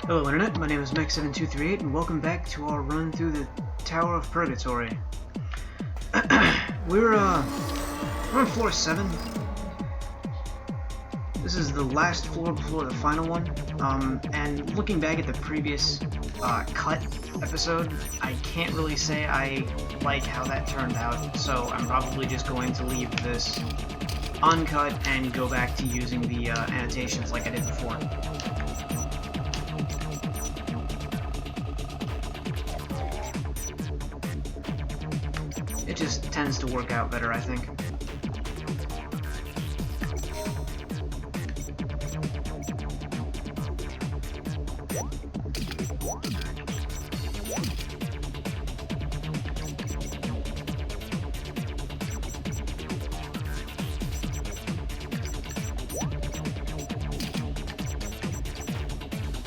Hello Internet, my name is Mech7238 and welcome back to our run through the Tower of Purgatory. We're on floor 7. This is the last floor before the final one, and looking back at the previous cut episode, I can't really say I like how that turned out, so I'm probably just going to leave this uncut and go back to using the annotations like I did before. It just tends to work out better, I think.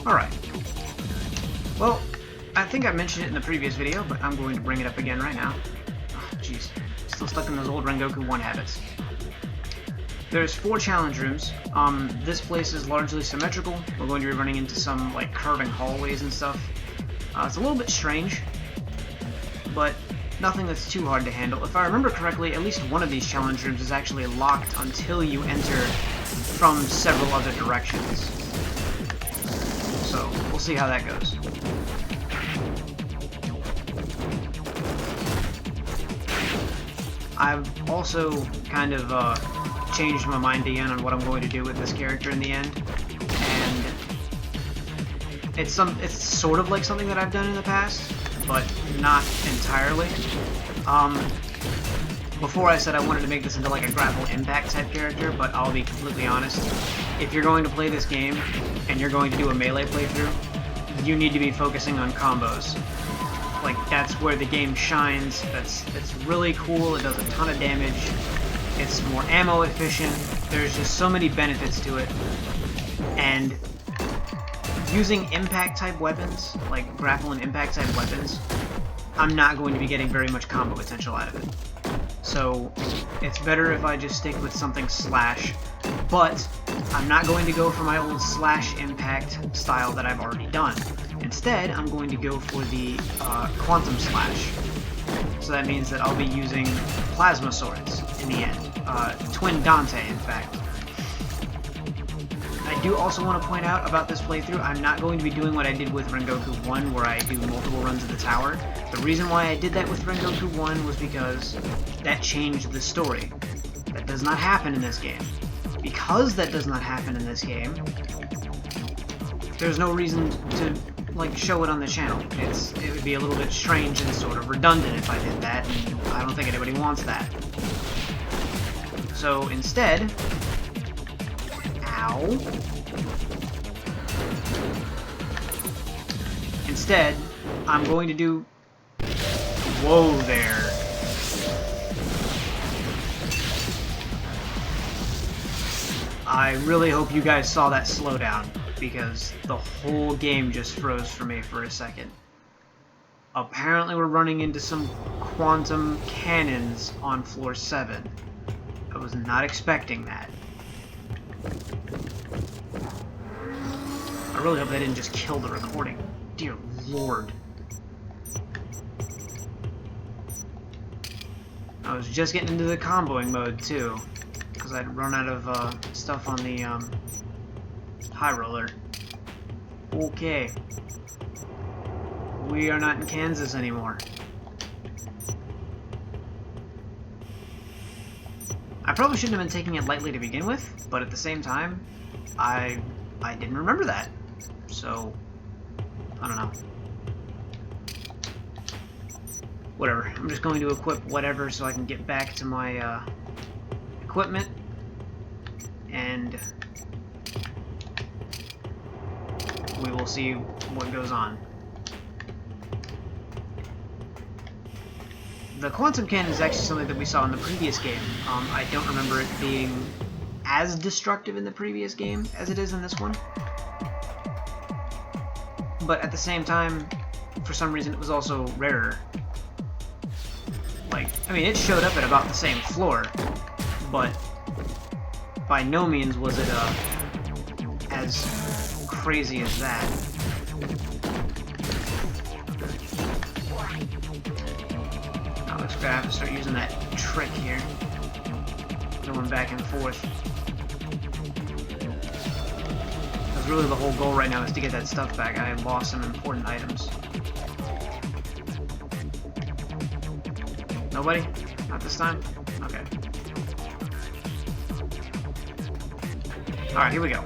Alright. Well, I think I mentioned it in the previous video, but I'm going to bring it up again right now. Jeez, still stuck in those old Rengoku 1 habits. There's 4 challenge rooms. This place is largely symmetrical. We're going to be running into some like curving hallways and stuff. It's a little bit strange, but nothing that's too hard to handle. If I remember correctly, at least one of these challenge rooms is actually locked until you enter from several other directions. So we'll see how that goes. I've also kind of changed my mind again on what I'm going to do with this character in the end, and it's sort of like something that I've done in the past, but not entirely. Before I said I wanted to make this into like a grapple impact type character, but I'll be completely honest. If you're going to play this game and you're going to do a melee playthrough, you need to be focusing on combos. Like, that's where the game shines. It's really cool. It does a ton of damage. It's more ammo efficient. There's just so many benefits to it. And using impact type weapons, like grapple and impact type weapons, I'm not going to be getting very much combo potential out of it. So it's better if I just stick with something slash, but I'm not going to go for my old slash impact style that I've already done. Instead, I'm going to go for the quantum slash. So that means that I'll be using plasma swords in the end. Twin Dante, in fact. I do also want to point out about this playthrough, I'm not going to be doing what I did with Rengoku 1, where I do multiple runs of the tower. The reason why I did that with Rengoku 1 was because that changed the story. That does not happen in this game. Because that does not happen in this game, there's no reason to like show it on the channel. It would be a little bit strange and sort of redundant if I did that, and I don't think anybody wants that. So instead, instead, I'm going to do, whoa there. I really hope you guys saw that slowdown, because the whole game just froze for me for a second. Apparently we're running into some quantum cannons on floor 7. I was not expecting that. I really hope they didn't just kill the recording. Dear Lord. I was just getting into the comboing mode too, because I'd run out of stuff on the high roller. Okay. We are not in Kansas anymore. I probably shouldn't have been taking it lightly to begin with, but at the same time, I didn't remember that. So, I don't know. Whatever. I'm just going to equip whatever so I can get back to my equipment, and we will see what goes on. The quantum cannon is actually something that we saw in the previous game. I don't remember it being as destructive in the previous game as it is in this one. But at the same time, for some reason, it was also rarer. Like, I mean, it showed up at about the same floor, but by no means was it as crazy as that. Now looks like I have to start using that trick here. Going back and forth. Because really the whole goal right now is to get that stuff back. I lost some important items. Nobody? Not this time? Okay. Alright, here we go.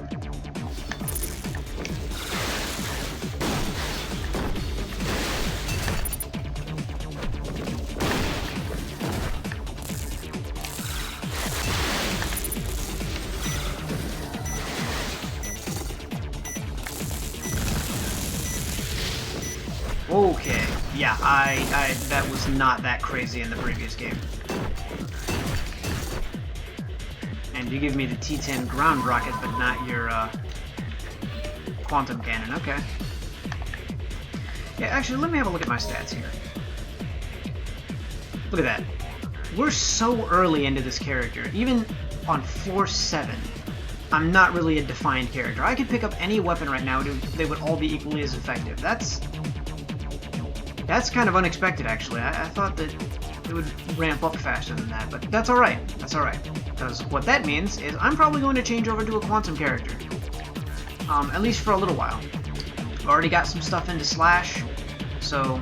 Okay, yeah, that was not that crazy in the previous game. And you give me the T10 ground rocket, but not your, quantum cannon, okay. Yeah, actually, let me have a look at my stats here. Look at that. We're so early into this character. Even on floor 7, I'm not really a defined character. I could pick up any weapon right now, they would all be equally as effective. That's kind of unexpected, actually. I thought that it would ramp up faster than that, but that's alright. That's alright. Because what that means is I'm probably going to change over to a quantum character. At least for a little while. I've already got some stuff into Slash, so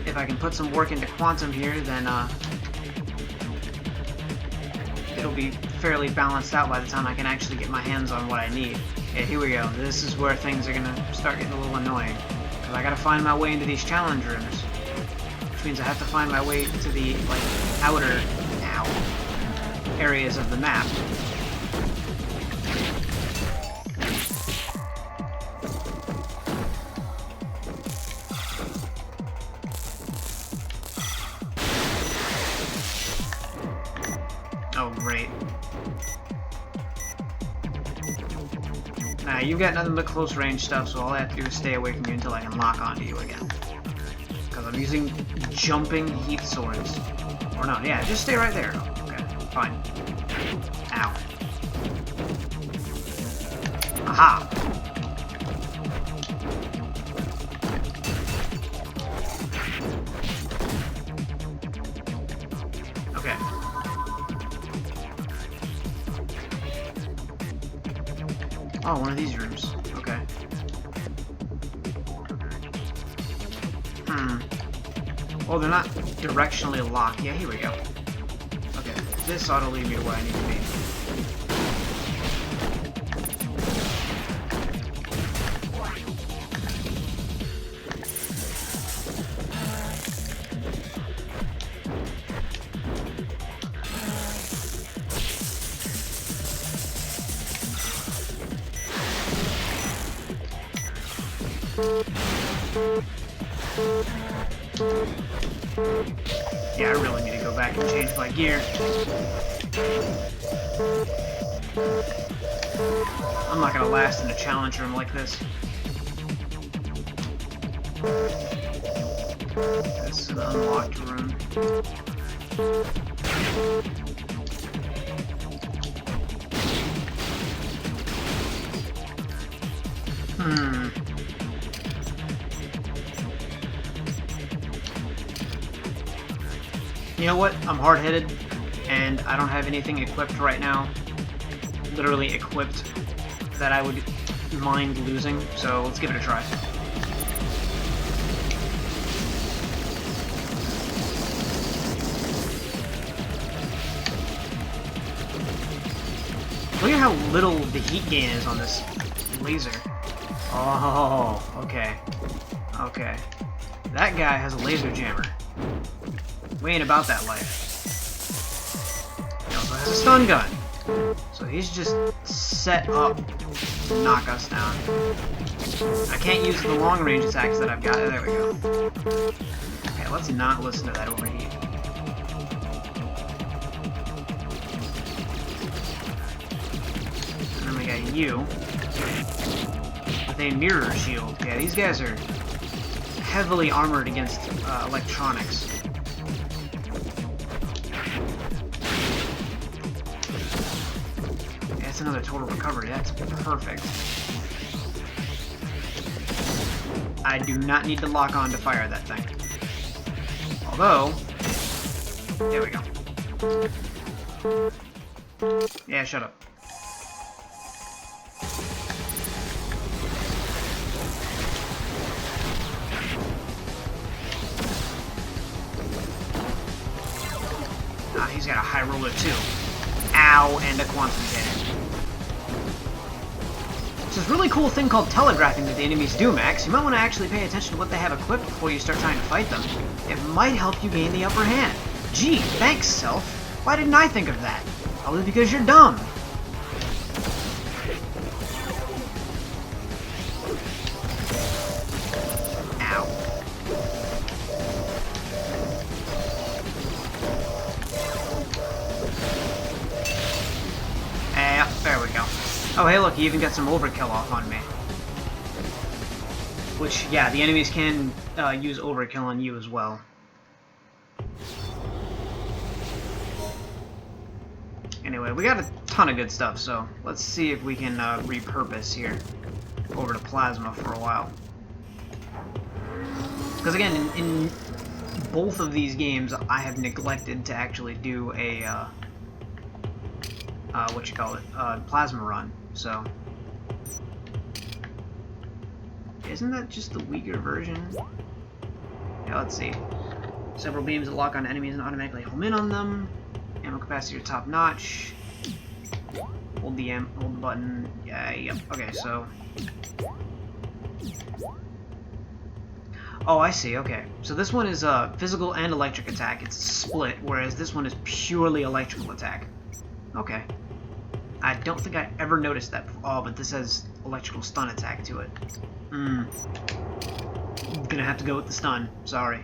if I can put some work into quantum here, then it'll be fairly balanced out by the time I can actually get my hands on what I need. Okay, here we go. This is where things are going to start getting a little annoying. I gotta find my way into these challenge rooms, which means I have to find my way to the, like, outer areas of the map. Oh, great. Nah, you've got nothing but close range stuff, so all I have to do is stay away from you until I can lock onto you again. Because I'm using jumping heat swords. Or no, yeah, just stay right there. Okay, fine. Ow. Aha! Okay. Oh, one of these rooms. Okay. Oh, they're not directionally locked. Yeah, here we go. Okay, this ought to lead me to where I need to be. Yeah, I really need to go back and change my gear. I'm not gonna last in a challenge room like this. This is an unlocked room. You know what? I'm hard-headed, and I don't have anything equipped right now. Literally equipped that I would mind losing, so let's give it a try. Look at how little the heat gain is on this laser. Oh, okay. Okay. That guy has a laser jammer. We ain't about that life. He also has a stun gun. So he's just set up to knock us down. I can't use the long-range attacks that I've got. There we go. Okay, let's not listen to that overheat. And then we got you with a mirror shield. Yeah, these guys are heavily armored against electronics. That's another total recovery. That's perfect. I do not need to lock on to fire that thing. Although, there we go. Yeah, shut up. Ah, he's got a high roller too. Ow, and a quantum cannon. There's this really cool thing called telegraphing that the enemies do, Max. You might want to actually pay attention to what they have equipped before you start trying to fight them. It might help you gain the upper hand. Gee, thanks, Self. Why didn't I think of that? Probably because you're dumb. Ow. There we go. Oh, hey, look, he even got some overkill off on me. Which, yeah, the enemies can use overkill on you as well. Anyway, we got a ton of good stuff, so let's see if we can repurpose here over to Plasma for a while. Because again, in both of these games, I have neglected to actually do a Plasma run, so... Isn't that just the weaker version? Yeah, let's see. Several beams that lock on enemies and automatically home in on them. Ammo capacity top notch. Hold the button. Yeah, yep. Okay, so... Oh, I see, okay. So this one is physical and electric attack. It's a split, whereas this one is purely electrical attack. Okay. I don't think I ever noticed that before. Oh, but this has electrical stun attack to it. Gonna have to go with the stun. Sorry.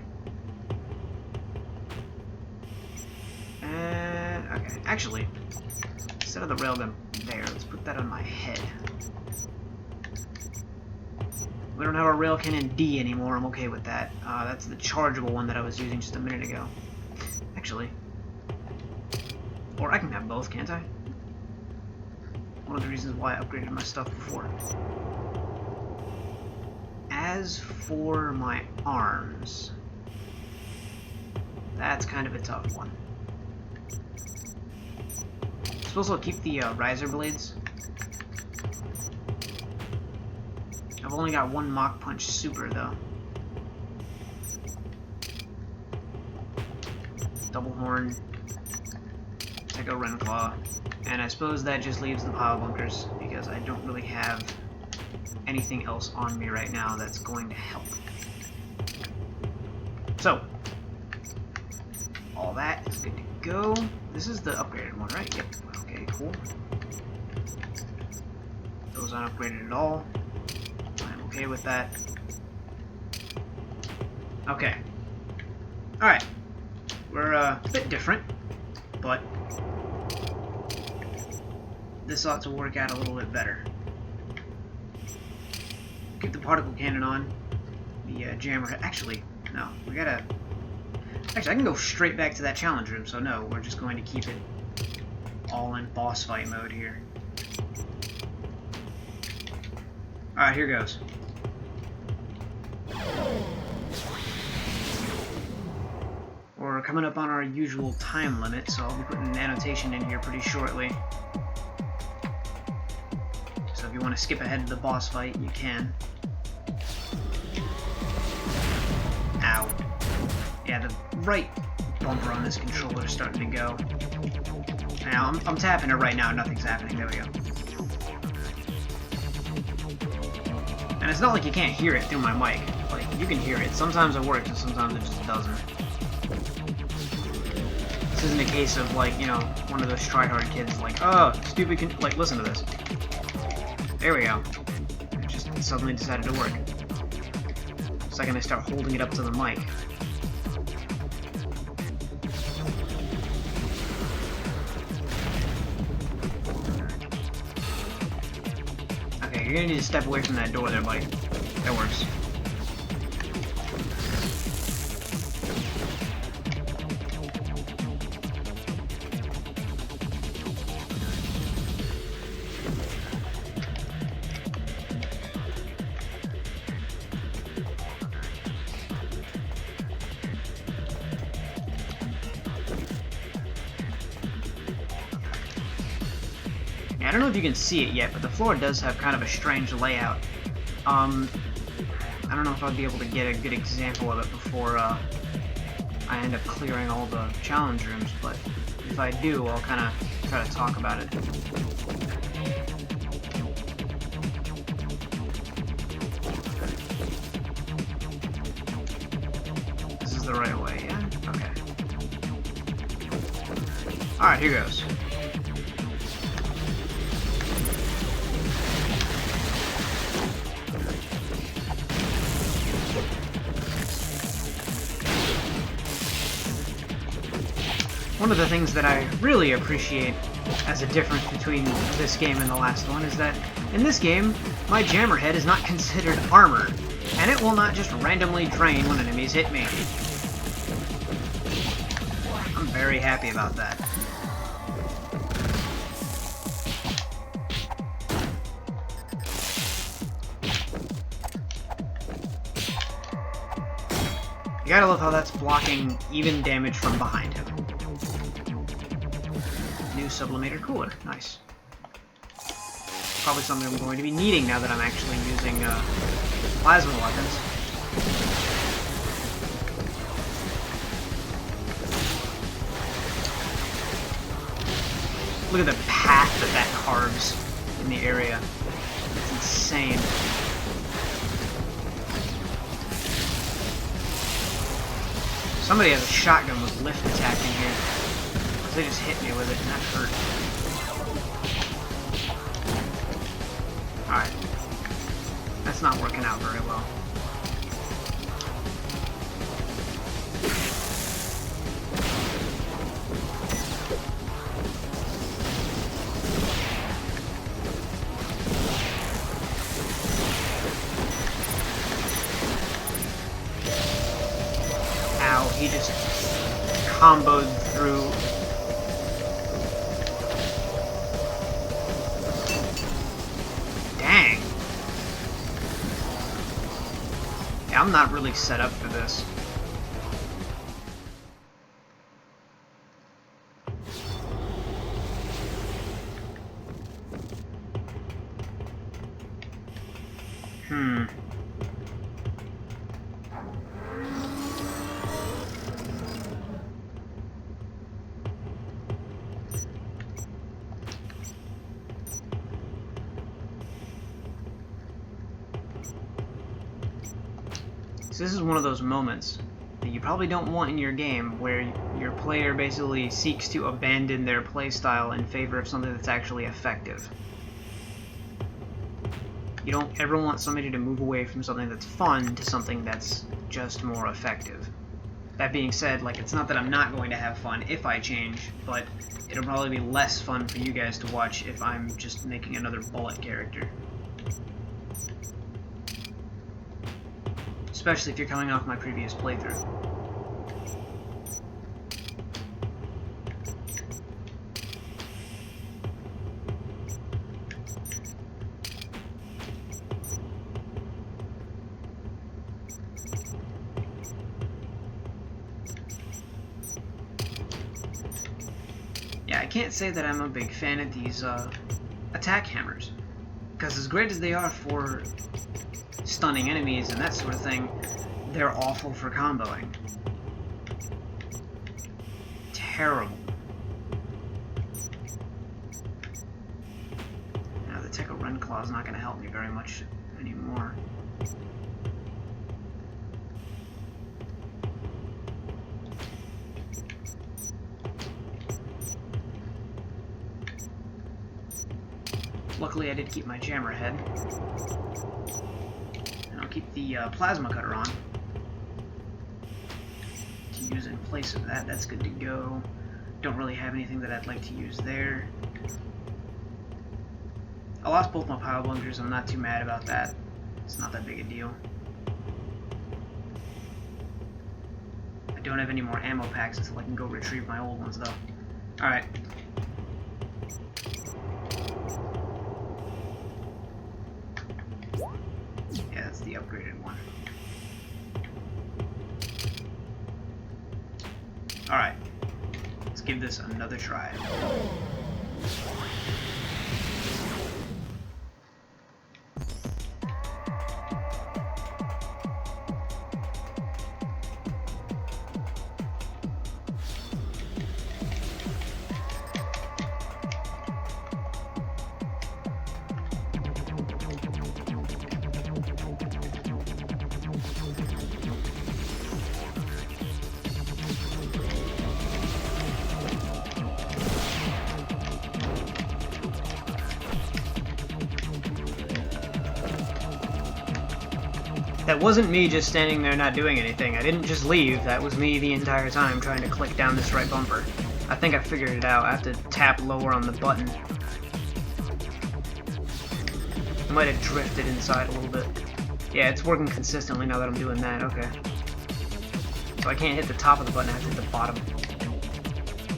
Okay. Actually, instead of the railgun there, let's put that on my head. We don't have a rail cannon D anymore. I'm okay with that. That's the chargeable one that I was using just a minute ago. Actually. Or I can have both, can't I? One of the reasons why I upgraded my stuff before. As for my arms, that's kind of a tough one. I'm supposed to keep the riser blades. I've only got one Mach Punch Super though. Double Horn. Take a Renclaw. And I suppose that just leaves the pile bunkers, because I don't really have anything else on me right now that's going to help. So, all that is good to go. This is the upgraded one, right? Yep. Okay, cool. Those aren't upgraded at all. I'm okay with that. Okay. Alright. We're a bit different, but this ought to work out a little bit better. Keep the particle cannon on. The jammer... Actually, no. We gotta... Actually, I can go straight back to that challenge room, so no. We're just going to keep it all in boss fight mode here. Alright, here goes. We're coming up on our usual time limit, so I'll be putting an annotation in here pretty shortly. So if you want to skip ahead to the boss fight, you can. Ow. Yeah, the right bumper on this controller is starting to go. Now, I'm tapping it right now, nothing's happening. There we go. And it's not like you can't hear it through my mic. Like, you can hear it. Sometimes it works, and sometimes it just doesn't. This isn't a case of, like, you know, one of those try-hard kids, like, oh, stupid, like, listen to this. There we go. It just suddenly decided to work. The second I start holding it up to the mic. Okay, you're gonna need to step away from that door there, buddy. That works. don't know if you can see it yet, but the floor does have kind of a strange layout. I don't know if I'll be able to get a good example of it before I end up clearing all the challenge rooms, but if I do, I'll kind of try to talk about it. This is the right way, yeah? Okay. Alright, here goes. One of the things that I really appreciate as a difference between this game and the last one is that in this game, my jammer head is not considered armor, and it will not just randomly drain when enemies hit me. I'm very happy about that. You gotta love how that's blocking even damage from behind him. New sublimator cooler. Nice. Probably something I'm going to be needing now that I'm actually using plasma weapons. Look at the path that carves in the area. It's insane. Somebody has a shotgun with lift attacking here. They just hit me with it, and that hurt. Alright. That's not working out very well. Ow, he just comboed through. I'm not really set up for this. So this is one of those moments that you probably don't want in your game where your player basically seeks to abandon their playstyle in favor of something that's actually effective. You don't ever want somebody to move away from something that's fun to something that's just more effective. That being said, like, it's not that I'm not going to have fun if I change, but it'll probably be less fun for you guys to watch if I'm just making another bullet character. Especially if you're coming off my previous playthrough. Yeah, I can't say that I'm a big fan of these attack hammers, because as great as they are for stunning enemies and that sort of thing, they're awful for comboing. Terrible. Now the Tekka Run Claw is not going to help me very much anymore. Luckily I did keep my jammer head. Keep the plasma cutter on to use in place of that. That's good to go. Don't really have anything that I'd like to use there. I lost both my power blunders. I'm not too mad about that. It's not that big a deal. I don't have any more ammo packs until I can go retrieve my old ones though. Alright. Yeah, that's the upgraded one. Alright. Let's give this another try. That wasn't me just standing there not doing anything. I didn't just leave. That was me the entire time trying to click down this right bumper. I think I figured it out. I have to tap lower on the button. I might have drifted inside a little bit. Yeah, it's working consistently now that I'm doing that. Okay. So I can't hit the top of the button, I have to hit the bottom.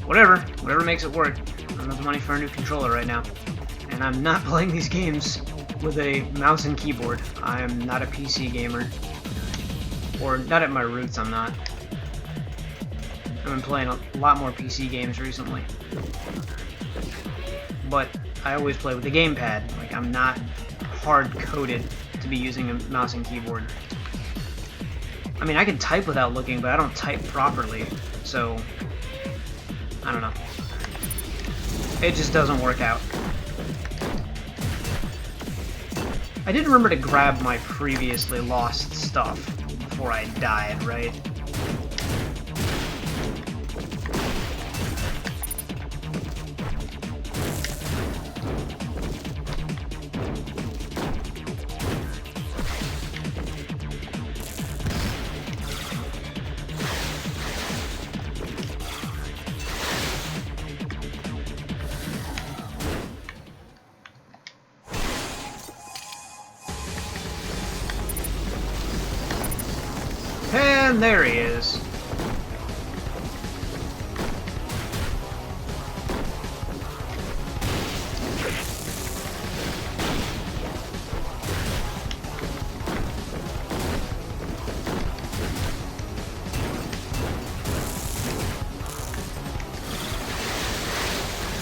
Whatever makes it work. I don't have the money for a new controller right now. And I'm not playing these games with a mouse and keyboard. I'm not a PC gamer. Or, not at my roots, I'm not. I've been playing a lot more PC games recently. But I always play with a gamepad. Like, I'm not hard-coded to be using a mouse and keyboard. I mean, I can type without looking, but I don't type properly, so I don't know. It just doesn't work out. I did remember to grab my previously lost stuff before I died, right? And there he is.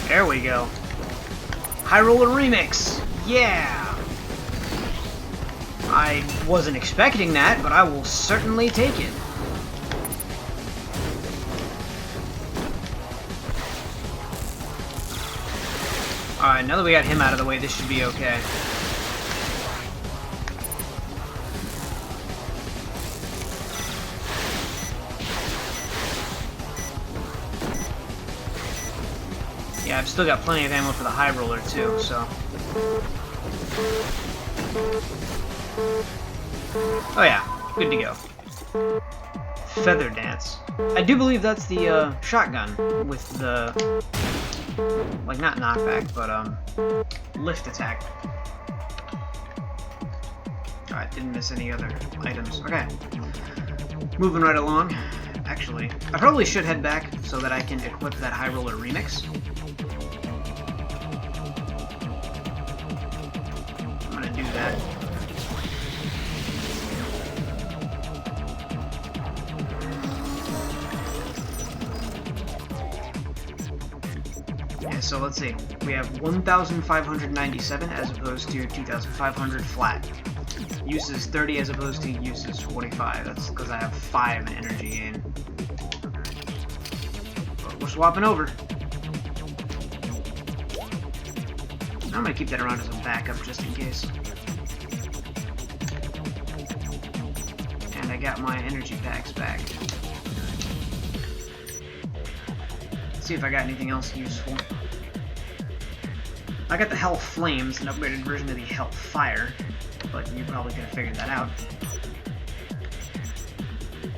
There we go. High Roller Remix. Yeah. I wasn't expecting that, but I will certainly take it. Alright, now that we got him out of the way, this should be okay. Yeah, I've still got plenty of ammo for the high roller too, so... Oh yeah, good to go. Feather Dance. I do believe that's the shotgun with the, like, not knockback, but lift attack. Alright, didn't miss any other items. Okay. Moving right along. Actually, I probably should head back so that I can equip that High Roller Remix. I'm gonna do that. Yeah, so let's see. We have 1,597 as opposed to 2,500 flat. Uses 30 as opposed to uses 45. That's because I have 5 in energy gain. But we're swapping over. I'm gonna keep that around as a backup just in case. And I got my energy packs back. Let's see if I got anything else useful. I got the Hell Flames, an upgraded version of the Hell Fire, but you probably could have figured that out.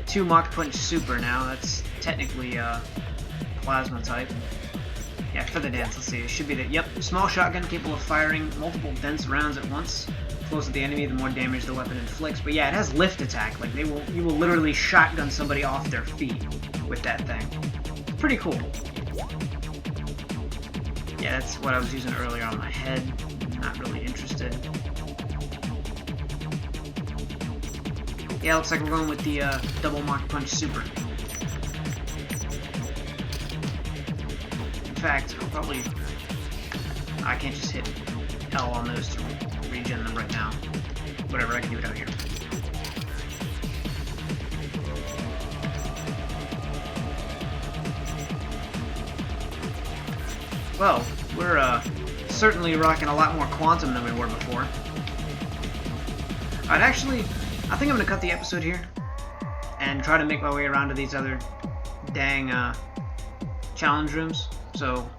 2 Mach Punch Super now, that's technically plasma type. Yeah, Feather Dance, let's see, it should be that, yep, small shotgun capable of firing multiple dense rounds at once. The closer the enemy, the more damage the weapon inflicts. But yeah, it has lift attack, like you will literally shotgun somebody off their feet with that thing. Pretty cool. Yeah, that's what I was using earlier on my head. Not really interested. Yeah, looks like we're going with the double Mach Punch Super. In fact, I'll probably... I can't just hit L on those to regen them right now. Whatever, I can do it out here. Well, we're certainly rocking a lot more quantum than we were before. Alright, actually, I think I'm going to cut the episode here and try to make my way around to these other dang challenge rooms. So,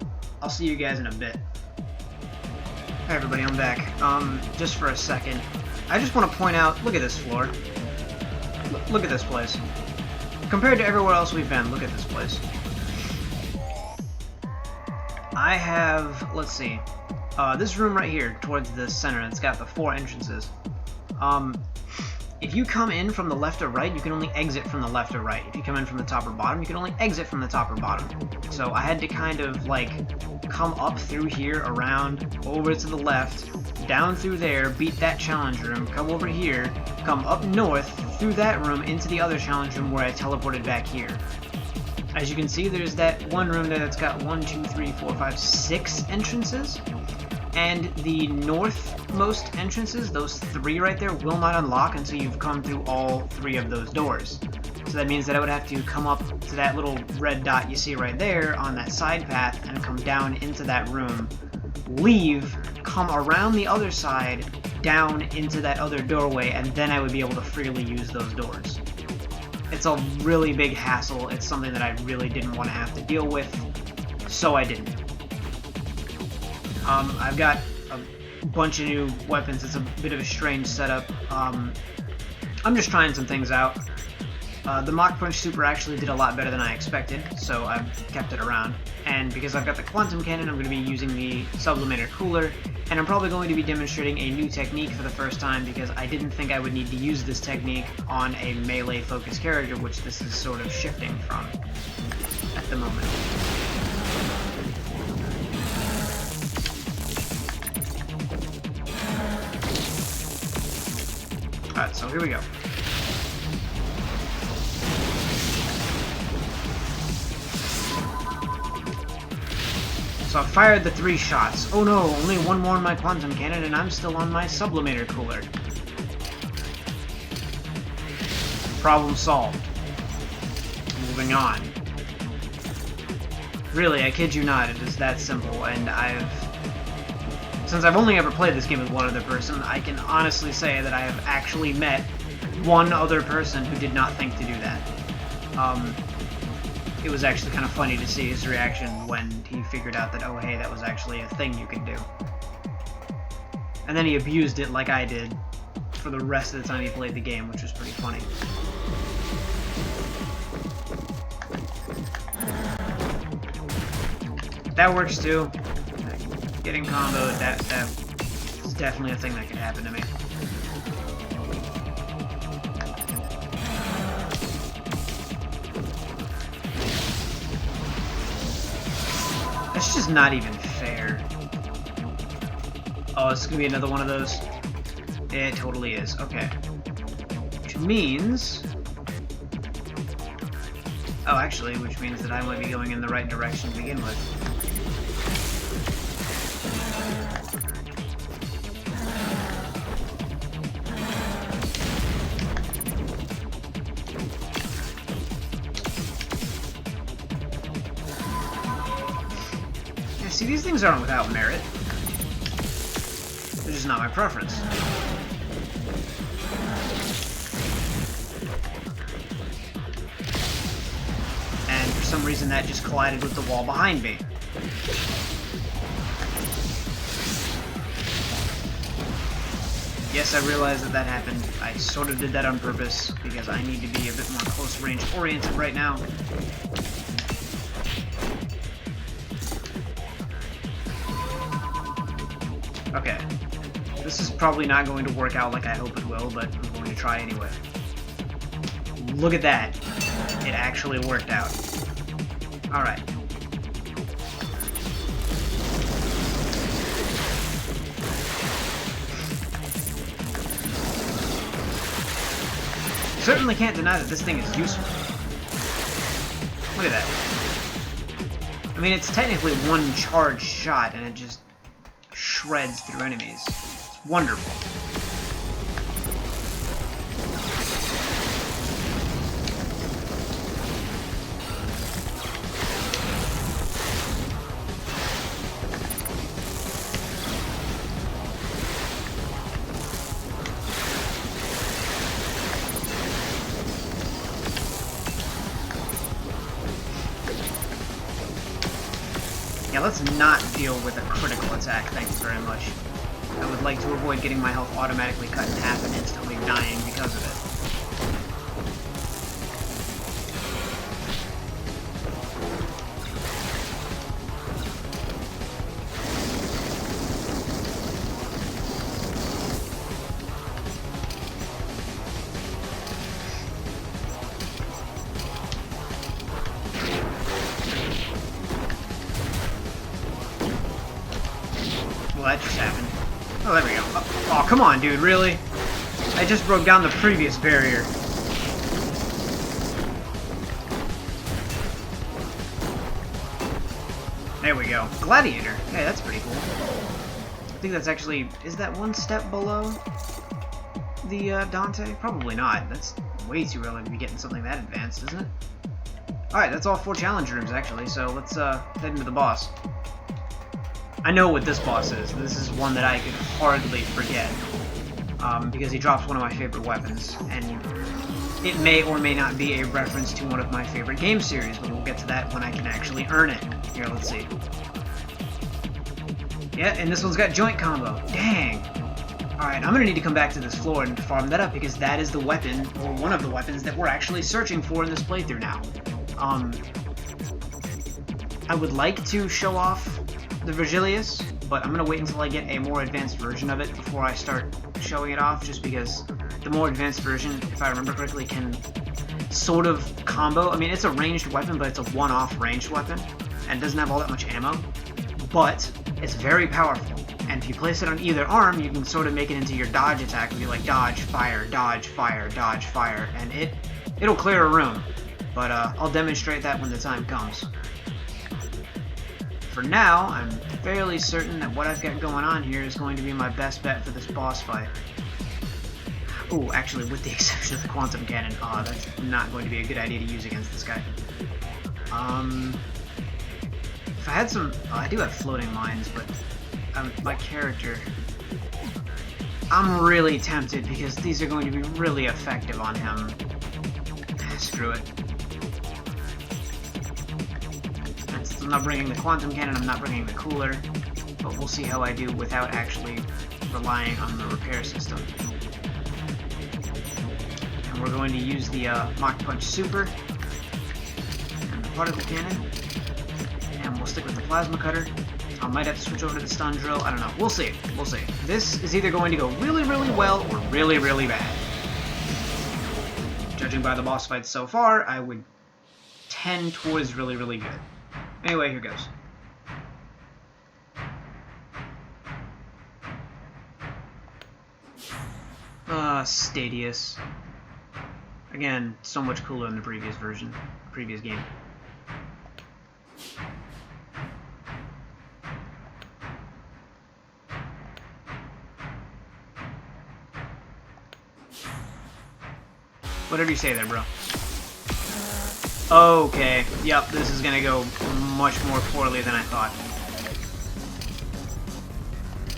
I'll see you guys in a bit. Hi everybody, I'm back. Just for a second, I just want to point out, look at this floor. Look at this place. Compared to everywhere else we've been, look at this place. I have, let's see, this room right here towards the center, it's got the 4 entrances. If you come in from the left or right, you can only exit from the left or right. If you come in from the top or bottom, you can only exit from the top or bottom. So I had to kind of like come up through here, around, over to the left, down through there, beat that challenge room, come over here, come up north, through that room, into the other challenge room where I teleported back here. As you can see, there's that one room there that's got 1, 2, 3, 4, 5, 6 entrances. And the northmost entrances, those 3 right there, will not unlock until you've come through all 3 of those doors. So that means that I would have to come up to that little red dot you see right there on that side path and come down into that room, leave, come around the other side, down into that other doorway, and then I would be able to freely use those doors. It's a really big hassle. It's something that I really didn't want to have to deal with, so I didn't. I've got a bunch of new weapons. It's a bit of a strange setup. I'm just trying some things out. The Mach Punch Super actually did a lot better than I expected, so I've kept it around. And because I've got the Quantum Cannon, I'm going to be using the Sublimator Cooler, and I'm probably going to be demonstrating a new technique for the first time because I didn't think I would need to use this technique on a melee-focused character, which this is sort of shifting from at the moment. Alright, so here we go. So I fired the 3 shots. Oh no, only 1 more in my Quantum Cannon and I'm still on my Sublimator Cooler. Problem solved. Moving on. Really, I kid you not, it is that simple, and since I've only ever played this game with one other person, I can honestly say that I have actually met one other person who did not think to do that. It was actually kind of funny to see his reaction when he figured out that, oh hey, that was actually a thing you could do. And then he abused it like I did for the rest of the time he played the game, which was pretty funny. That works too. Getting comboed, that is definitely a thing that could happen to me. That's just not even fair. Oh, it's gonna be another one of those? It totally is. Okay. Which means... Oh, actually, which means that I might be going in the right direction to begin with. See, these things aren't without merit. They're just not my preference. And for some reason that just collided with the wall behind me. Yes, I realize that that happened. I sort of did that on purpose because I need to be a bit more close range oriented right now. Okay, this is probably not going to work out like I hope it will, but I'm going to try anyway. Look at that. It actually worked out. Alright. Certainly can't deny that this thing is useful. Look at that. I mean, it's technically 1 charged shot, and it just shreds through enemies. It's wonderful. Yeah, let's not deal with a critical attack, thank you very much. I would like to avoid getting my health automatically cut in half and instantly dying because of it. Well, that just happened. Oh, there we go. Oh, come on, dude, really? I just broke down the previous barrier. There we go. Gladiator. Hey, that's pretty cool. I think that's actually... Is that one step below the Dante? Probably not. That's way too early to be getting something that advanced, isn't it? Alright, that's all 4 challenge rooms, actually, so let's head into the boss. I know what this boss is. This is one that I could hardly forget. Because he drops one of my favorite weapons, and it may or may not be a reference to one of my favorite game series, but we'll get to that when I can actually earn it. Here, let's see. Yeah, and this one's got joint combo. Dang! Alright, I'm gonna need to come back to this floor and farm that up, because that is the weapon, or one of the weapons, that we're actually searching for in this playthrough now. I would like to show off the Virgilius, but I'm gonna wait until I get a more advanced version of it before I start showing it off, just because the more advanced version, if I remember correctly, can sort of combo. I mean, it's a ranged weapon, but it's a one-off ranged weapon, and it doesn't have all that much ammo, but it's very powerful, and if you place it on either arm, you can sort of make it into your dodge attack, where you like dodge, fire, dodge, fire, dodge, fire, and it'll clear a room, but I'll demonstrate that when the time comes. For now, I'm fairly certain that what I've got going on here is going to be my best bet for this boss fight. Oh, actually, with the exception of the quantum cannon, that's not going to be a good idea to use against this guy. If I had some... I do have floating mines, but my character... I'm really tempted, because these are going to be really effective on him. Screw it. I'm not bringing the quantum cannon, I'm not bringing the cooler, but we'll see how I do without actually relying on the repair system. And we're going to use the Mach Punch Super and the particle cannon, and we'll stick with the plasma cutter. I might have to switch over to the stun drill, I don't know, we'll see, we'll see. This is either going to go really, really well or really, really bad. Judging by the boss fights so far, I would tend towards really, really good. Anyway, here goes. Stadius. Again, so much cooler than the previous version, previous game. Whatever you say there, bro. Okay, yep, this is gonna go much more poorly than I thought.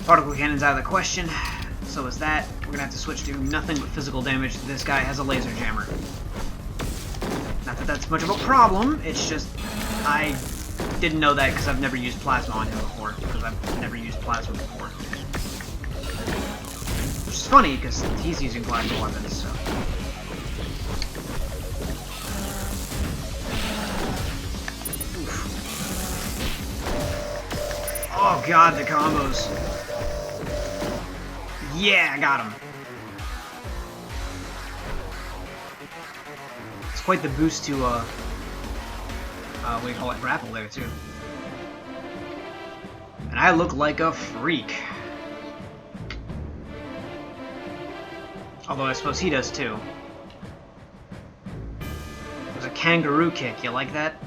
Particle cannon's out of the question, so is that. We're gonna have to switch to nothing but physical damage. This guy has a laser jammer. Not that that's much of a problem, it's just I didn't know that because I've never used plasma on him before, because I've never used plasma before. Which is funny, because he's using plasma weapons, so... Oh god, the combos. Yeah, I got him. It's quite the boost to, what do you call it, grapple there, too. And I look like a freak. Although I suppose he does, too. There's a kangaroo kick, you like that?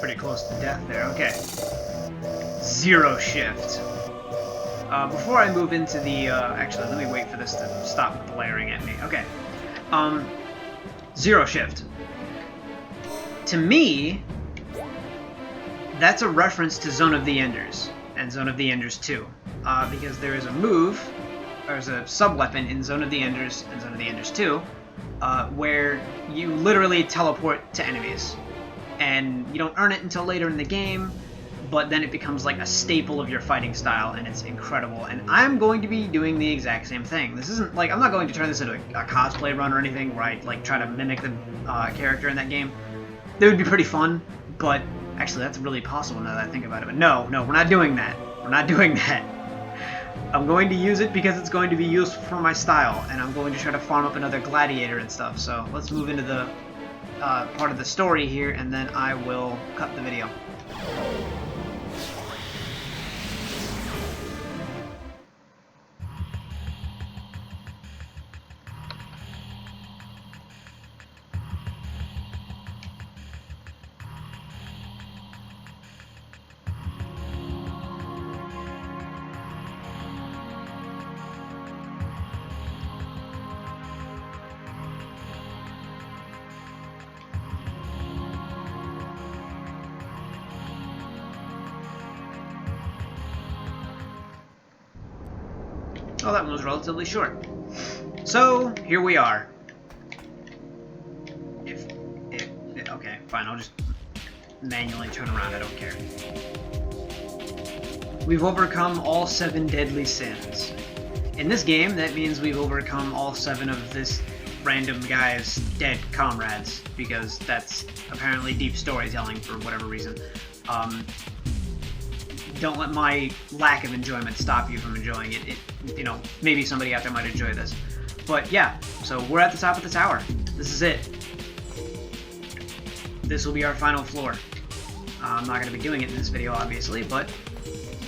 pretty close to death there. Okay. Zero shift. Before I move into the, actually, let me wait for this to stop blaring at me. Okay. Zero shift. To me, that's a reference to Zone of the Enders and Zone of the Enders 2. Because there is a move, there's a sub-weapon in Zone of the Enders and Zone of the Enders 2, where you literally teleport to enemies. And you don't earn it until later in the game, but then it becomes like a staple of your fighting style, and it's incredible. And I'm going to be doing the exact same thing. This isn't like, I'm not going to turn this into a cosplay run or anything where I like try to mimic the character in that game. That would be pretty fun, but actually that's really possible now that I think about it. But no, we're not doing that. We're not doing that. I'm going to use it because it's going to be useful for my style, and I'm going to try to farm up another gladiator and stuff. So let's move into the part of the story here, and then I will cut the video. Oh, that one was relatively short. So, here we are. Okay, fine, I'll just manually turn around, I don't care. We've overcome all 7 deadly sins. In this game, that means we've overcome all 7 of this random guy's dead comrades, because that's apparently deep storytelling for whatever reason. Don't let my lack of enjoyment stop you from enjoying it. You know, maybe somebody out there might enjoy this. But yeah, so we're at the top of the tower. This is it. This will be our final floor. I'm not going to be doing it in this video, obviously, but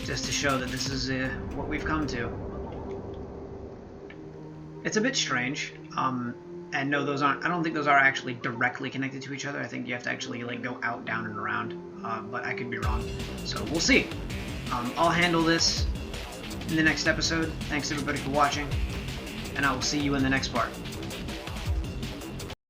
just to show that this is what we've come to. It's a bit strange. And no, those aren't. I don't think those are actually directly connected to each other. I think you have to actually like go out, down, and around. But I could be wrong. So we'll see. I'll handle this in the next episode. Thanks everybody for watching, and I will see you in the next part.